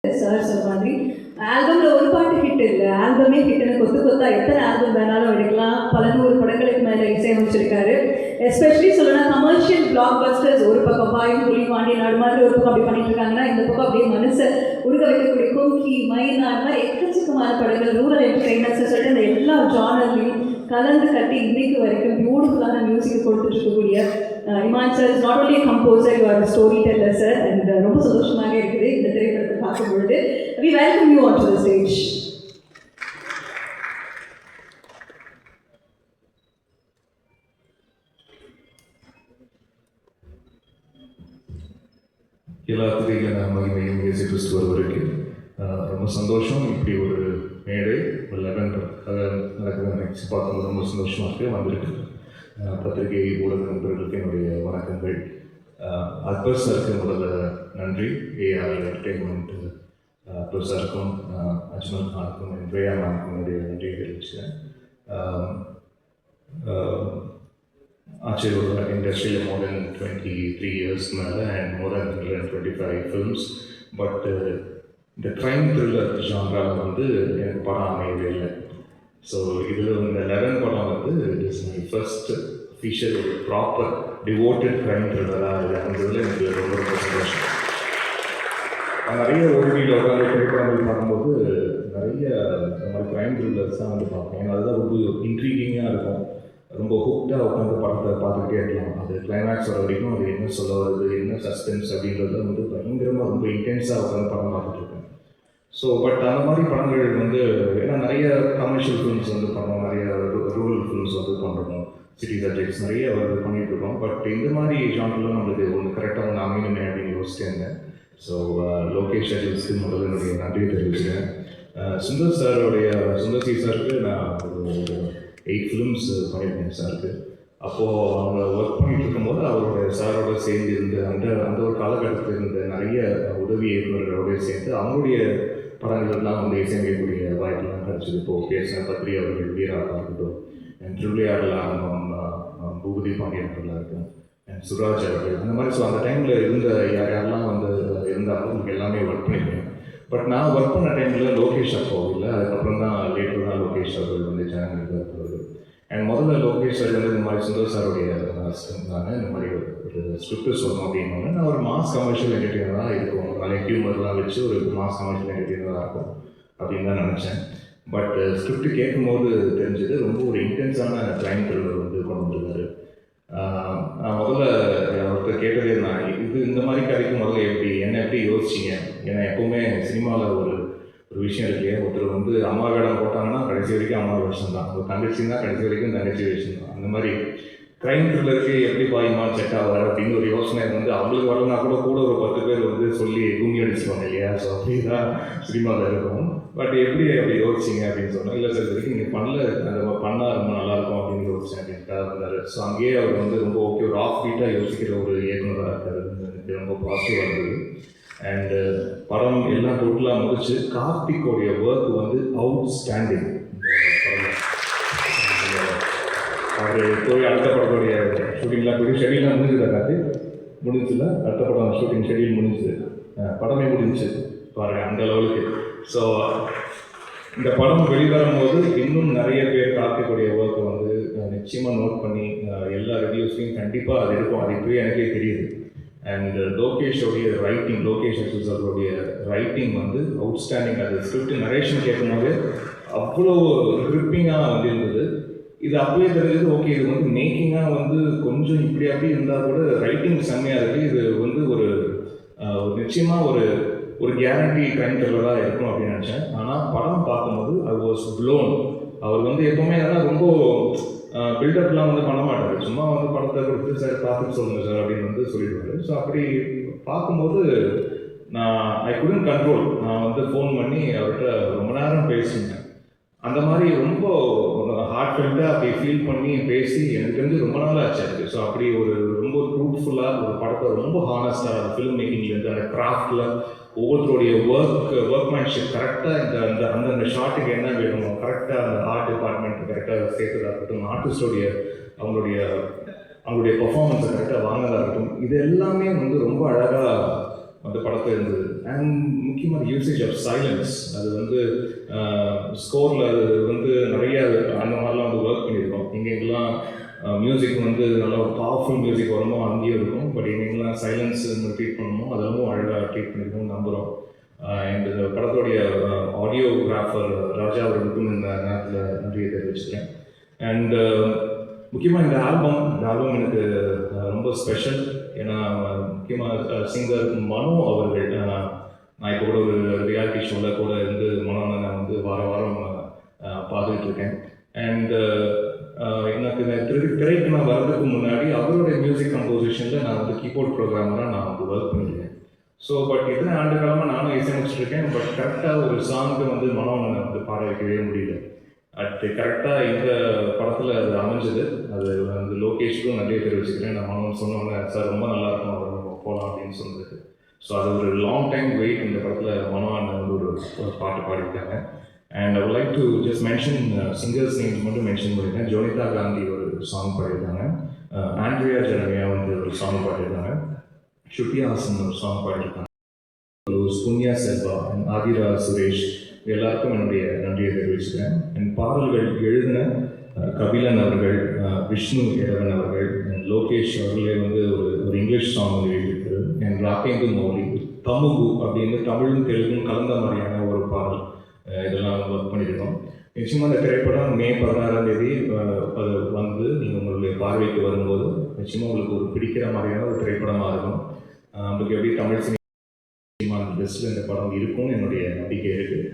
Sir சொன்ன மாதிரி ஆல்பமில் ஒரு பாட்டு ஹிட் இல்லை, ஆல்பமே ஹிட்னு கொத்தா எத்தனை ஆல்பம் வேணாலும் எடுக்கலாம். பல 100 படங்களுக்கு மேலே இசையமைச்சிருக்காரு. எஸ்பெஷலி சொல்லணும்னா கமர்ஷியல் பிளாக் பஸ்டர்ஸ் ஒரு பக்கம் பாயும் புலி பாண்டிய நாடு மாதிரி ஒரு பக்கம் அப்படி பண்ணிட்டு இருக்காங்கன்னா, இந்த பக்கம் அப்படியே மனசை உருக வைக்கக்கூடிய கொங்கி மைனா அந்த மாதிரி எக்கச்சக்கமான படங்கள், ரூரல் என்டர்டைன்மெண்ட்ஸ் சொல்லிட்டு அந்த எல்லா ஜானர்லையும் கலந்து கட்டி இன்னைக்கு வரைக்கும் பியூட்டிஃபுல்லான மியூசிக் கொடுத்துட்டு இருக்கக்கூடிய Imman sir is not only composer, you are storyteller sir. And ரொம்ப சந்தோஷமாக இருக்குது இந்த திரைப்படத்தை பார்க்கும் பொழுது. We welcome you onto the stage. எல்லாத்துக்கும் நான் மகிமையும் இயேசு கிறிஸ்து வருவதற்கு ரொம்ப சந்தோஷம். இப்படி ஒரு மேடை 11 நடக்குதுன்னு நினச்சி பார்க்கும்போது ரொம்ப சந்தோஷமாக இருக்குது. வந்திருக்கு பத்திரிகை ஊடக நண்பர்களுக்கு என்னுடைய வணக்கங்கள். அக்பர் சாருக்கு முதல்ல நன்றி. ஏஆர் என்டர்டெயின்மெண்ட் அக்பர் சாருக்கும் அஜ்மல் கானுக்கும் ரேயா மேமுக்கும் என்னுடைய நன்றியை தெரிவிச்சுக்கிறேன். Actually, industry more than 23 years and more than 125 films. But the crime thriller genre வந்து எனக்கு படம் அமையவே இல்லை. ஸோ இதில் இந்த 11 படம் வந்து இஸ் மை ஃபர்ஸ்ட் அஃபிஷியல் ஒரு ப்ராப்பர் டிவோட்டட் க்ரைம் த்ரில்லராக இருந்ததில் எனக்கு ரொம்ப ரொம்ப சந்தோஷம். நிறைய ஓடிடியில் உட்காந்து திரைப்படங்கள் பார்க்கும்போது நிறைய இந்த மாதிரி க்ரைம் த்ரில்லர்ஸ் தான் வந்து பார்ப்பேன். ஏன்னா அதுதான் ரொம்ப இன்ட்ரீகிங்காக இருக்கும். ரொம்ப ஹுக்டாக உட்காந்து படத்தை பார்த்துக்கிட்டே இருக்கலாம். அது கிளைமேக்ஸ் வர வரைக்கும் அது என்ன சொல்ல வருது, என்ன சஸ்பென்ஸ் அப்படின்றத வந்து பயங்கரமாக ரொம்ப இன்டென்ஸாக உட்காந்து படம் பார்த்துட்ருக்கேன். ஸோ பட் அந்த மாதிரி படங்கள் வந்து ஏன்னா நிறைய கமர்ஷியல் ஃபிலிம்ஸ் வந்து பண்ணுறோம், நிறைய ரூரல் ஃபிலிம்ஸ் வந்து பண்ணுறோம், சிட்டி சப்ஜெக்ட்ஸ் நிறைய வந்து பண்ணிகிட்ருக்கோம். பட் இந்த மாதிரி ஜான்ரில் நம்மளுக்கு ஒன்று கரெக்டாக ஒன்று அமையணுமே அப்படின்னு யோசிச்சுட்டு இருந்தேன். ஸோ லோகேஷ் அஜிஸ்க்கு முதல்ல என்னுடைய நன்றியை தெரிவிச்சுக்கிறேன். சுந்தர் சி சாருக்கு நான் ஒரு 8 ஃபிலிம்ஸ் பண்ணியிருக்கேன் சாருக்கு. அப்போது அவங்க ஒர்க் பண்ணிகிட்டு இருக்கும்போது அவரோட சாரோட சேர்ந்து இருந்து அந்த ஒரு காலகட்டத்தில் இருந்த நிறைய உதவி இயக்குநர்களோட சேர்ந்து அவங்களுடைய படங்கள்லாம் வந்து இசையமைக்கக்கூடிய வாய்ப்புலாம் கிடச்சிது. இப்போது பேசின பத்ரி அவர்கள் வீராக இருக்கட்டும், திருவிளையாடலாம் பூபதி பாண்டியன் அவர்களாக இருக்கும், அண்ட் சுராஜ் அவர்கள், அந்த மாதிரி. ஸோ அந்த டைமில் இருந்த யாரெல்லாம் வந்து இருந்தாலும் உங்களுக்கு எல்லாமே ஒர்க் பண்ணியிருக்கேன். பட் நான் ஒர்க் பண்ண டைமில் லோகேஷ் அப்போ இல்லை, அதுக்கப்புறம் தான் லேட்டர் தான் லோகேஷ் அவர்கள் வந்து ஜனங்களுக்கு வருது. அண்ட் முதல்ல லோகேஷ் அவர்கள் வந்து இந்த மாதிரி சுந்தர் சாருடைய தானே இந்த மாதிரி ஒரு ஸ்கிரிப்ட் சொல்லணும் அப்படின்னு நான் ஒரு மாஸ் கமர்ஷியல் என்டர்டெய்னராக இருக்கும், நிறைய ஹியூமர்லாம் வச்சு ஒரு மாஸ் கமர்ஷியல் என்டர்டெய்னராக இருக்கும் அப்படின்னு தான் நினச்சேன். பட் ஸ்கிரிப்ட் கேட்கும்போது தெரிஞ்சது ரொம்ப ஒரு இன்டென்ஸான க்ரைம் த்ரில்லர் வந்து கொண்டு வந்துருக்காரு. நான் முதல்ல ஒருத்தர் கேட்டதே நான் இது இந்த மாதிரி கதைக்கு முதல்ல எப்படி யோசிச்சிங்க? ஏன்னா எப்போவுமே சினிமாவில் ஒரு விஷயம் இருக்கு, ஒருத்தர் வந்து அம்மா வேடம் போட்டாங்கன்னா கடைசி வரைக்கும் அம்மா வேஷம் தான், ஒரு தங்கச்சின்னா கடைசி வரைக்கும் தங்கச்சி வேஷம் தான். அந்த மாதிரி க்ரைம் த்ரில்லருக்கு எப்படி பாயுமா செட் ஆவார் அப்படின்னு ஒரு யோசனை வந்து அவங்களுக்கு வரலனா கூட ஒரு 10 பேர் வந்து சொல்லி கும்மி அடிச்சுவாங்க இல்லையா? ஸோ அப்படி தான் சினிமாவில் இருக்கும். பட் அப்படி யோசிச்சிங்க அப்படின்னு சொன்னோம். இல்லை சார் வரைக்கும் நீங்கள் பண்ணல, அந்த பண்ணால் ரொம்ப நல்லாயிருக்கும் அப்படின்னு யோசிச்சேன் அப்படின்ட்டு இருந்தார். ஸோ அங்கேயே அவர் வந்து ரொம்ப ஓகே ஒரு ஆஃப் பீட்டாக யோசிக்கிற ஒரு இயக்குனராக இருக்காரு. எனக்கு ரொம்ப பாசிட்டிவாக இருந்தது. அண்டு படம் எல்லாம் டோட்டலாக முடிச்சு கார்த்திகோடைய ஒர்க் வந்து அவுட்ஸ்டாண்டிங். அவர் போய் அடுத்த படத்துடைய ஷூட்டிங்லாம் போய் ஷெடியூல்லாம் முடிஞ்சுதா கார்த்திக்? முடிஞ்சில்ல, அடுத்த படம் ஷூட்டிங் ஷெடியூல் முடிஞ்சுது, படமே முடிஞ்சிச்சு பாருங்கள் அந்த லெவலுக்கு. ஸோ இந்த படம் வெளிவரும்போது இன்னும் நிறைய பேர் கார்த்திகோடைய ஒர்க்கை வந்து நிச்சயமாக நோட் பண்ணி எல்லா ரிவ்யூஸ்லையும் கண்டிப்பாக அது இருக்கும். அது இப்போயே எனக்கே தெரியுது. அண்ட் லோகேஷோடைய ரைட்டிங், லோகேஷ் அவருடைய ரைட்டிங் வந்து அவுட்ஸ்டாண்டிங். அது ஸ்கிரிப்ட் நரேஷன் கேட்கும்போது அவ்வளோ கிரிப்பிங்காக வந்து இருந்தது. இது அப்படியே தெரிஞ்சது ஓகே, இது வந்து மேக்கிங்காக வந்து கொஞ்சம் இப்படி அப்படி இருந்தால் கூட ரைட்டிங் செம்மையாக இருக்குது. இது வந்து ஒரு நிச்சயமாக ஒரு கேரண்டி க்ரைம் த்ரில்லராக இருக்கும் அப்படின்னு நினச்சேன். ஆனால் படம் பார்க்கும்போது ஐ வாஸ் ப்ளோன். அவர் வந்து எப்போவுமே அதெல்லாம் ரொம்ப பில்டப்லாம் வந்து பண்ண மாட்டார், சும்மா வந்து படத்தை கொடுத்து சார் பார்த்துட்டு சொல்லுங்கள் சார் அப்படின்னு வந்து சொல்லிடுவார். ஸோ அப்படி பார்க்கும்போது ஐ குடன்ட் கண்ட்ரோல். நான் வந்து ஃபோன் பண்ணி அவர்கிட்ட ரொம்ப நேரம் பேசினேன். அந்த மாதிரி ரொம்ப ஹார்ட் ஃபெல்ட்டாக அப்படி ஃபீல் பண்ணி பேசி எனக்கு தெரிஞ்சு ரொம்ப நாள் ஆச்சு அது. ஸோ அப்படி ஒரு ரொம்ப ட்ரூத்ஃபுல்லாக ஒரு படத்தை ரொம்ப ஹானஸ்டாக ஃபிலிம் மேக்கிங்லேருந்து அந்த கிராஃப்டில் ஒவ்வொருத்தருடைய ஒர்க்மேன்ஷிப் கரெக்டாக அந்த ஷார்ட்டுக்கு என்ன வேணும் கரெக்டாக அந்த ஆர்ட் டிபார்ட்மெண்ட் கரெக்டாக சேர்த்ததாக இருக்கட்டும், ஆர்டிஸ்டோடைய அவங்களுடைய பர்ஃபார்மன்ஸை கரெக்டாக வாங்கினதாக இருக்கட்டும், இது எல்லாமே வந்து ரொம்ப அழகாக அந்த படத்தில் இருந்தது. அண்ட் முக்கியமாக யூசேஜ் ஆஃப் சைலன்ஸ், அது வந்து ஸ்கோரில் அது வந்து நிறைய அந்த மாதிரிலாம் வந்து ஒர்க் பண்ணியிருக்கோம். எங்கெங்கெல்லாம் மியூசிக் வந்து நல்லா ஒரு பவர்ஃபுல் மியூசிக் வருமோ அங்கேயும் இருக்கும், பட் எங்கெங்கெல்லாம் சைலன்ஸ் ட்ரீட் பண்ணணுமோ அதெல்லாம் அழகாக ட்ரீட் பண்ணியிருக்கோம் நம்புகிறோம். இந்த படத்துடைய ஆடியோகிராஃபர் ராஜா அவர்களுக்கும் இந்த நேரத்தில் நன்றியை தெரிவிச்சுக்கிறேன். அண்ட் முக்கியமாக இந்த ஆல்பம் எனக்கு ரொம்ப ஸ்பெஷல். ஏன்னா முக்கியமாக சிங்கர் மனோ அவர்கள், நான் இப்போ கூட ஒரு ரியாலிட்டி ஷோவில் கூட இருந்து மனோனை நான் வந்து வாரம் பார்த்துக்கிட்டு இருக்கேன். அண்ட் எனக்கு இந்த திரைக்கு நான் வர்றதுக்கு முன்னாடி அவருடைய மியூசிக் கம்போசிஷனில் நான் வந்து கீபோர்ட் ப்ரோக்ராமராக நான் வந்து ஒர்க் பண்ணியிருக்கேன். ஸோ பட் இத்தனை ஆண்டு காலமாக நானும் இசையமைச்சிருக்கேன். பட் கரெக்டாக ஒரு சாங்க்கு வந்து மனோனை வந்து பாட வைக்கவே முடியல. அது கரெக்டாக இந்த படத்தில் அது அமைஞ்சது. அது வந்து லோகேஷுக்கும் நிறைய தெரிவிச்சுக்கிறேன். நான் மனோன்னு சொன்னோன்னே சார் ரொம்ப நல்லாயிருக்கும், அவர் நம்ம போகலாம் அப்படின்னு சொன்னது. ஸோ அது ஒரு லாங் டைம் வெயிட். இந்த படத்தில் மனோ அண்ணன் வந்து ஒரு பாட்டு பாடியிருக்காங்க. And I would like to just mention singers names மட்டும் மென்ஷன் பண்ணியிருக்கேன். ஜோனிதா காந்தி ஒரு சாங் பாடியிருக்காங்க, ஆண்ட்ரியா ஜெரமியா வந்து ஒரு சாங் பாடியிருக்காங்க, ஸ்ருதி ஹாசன் ஒரு சாங் பாடியிருக்காங்க, புண்ணியா செல்வா அண்ட் ஆதிரா சுரேஷ் எல்லாருக்கும் என்னுடைய நன்றியை தெரிவிச்சுக்கிறேன். அண்ட் பாடல்கள் எழுதின கபிலன் அவர்கள், விஷ்ணு இளவன் அவர்கள், லோகேஷ் அவர்களே வந்து ஒரு இங்கிலீஷ் சாங் வந்து எழுதியிருக்கிறது. அண்ட் ராகேந்து மௌலி தமுகு அப்படின்னு தமிழும் தெலுங்கும் கலந்த மாதிரியான ஒரு பாடல், இதெல்லாம் ஒர்க் பண்ணியிருக்கோம். நிச்சயமாக இந்த திரைப்படம் மே 16ஆம் தேதி அது வந்து நீங்கள் உங்களுடைய பார்வைக்கு வரும்போது நிச்சயமாக உங்களுக்கு ஒரு பிடிக்கிற மாதிரியான ஒரு திரைப்படமாக இருக்கும். உங்களுக்கு எப்படி தமிழ் சினிமா லிஸ்ட்டில் இந்த படம் இருக்கும்னு என்னுடைய நம்பிக்கை இருக்குது.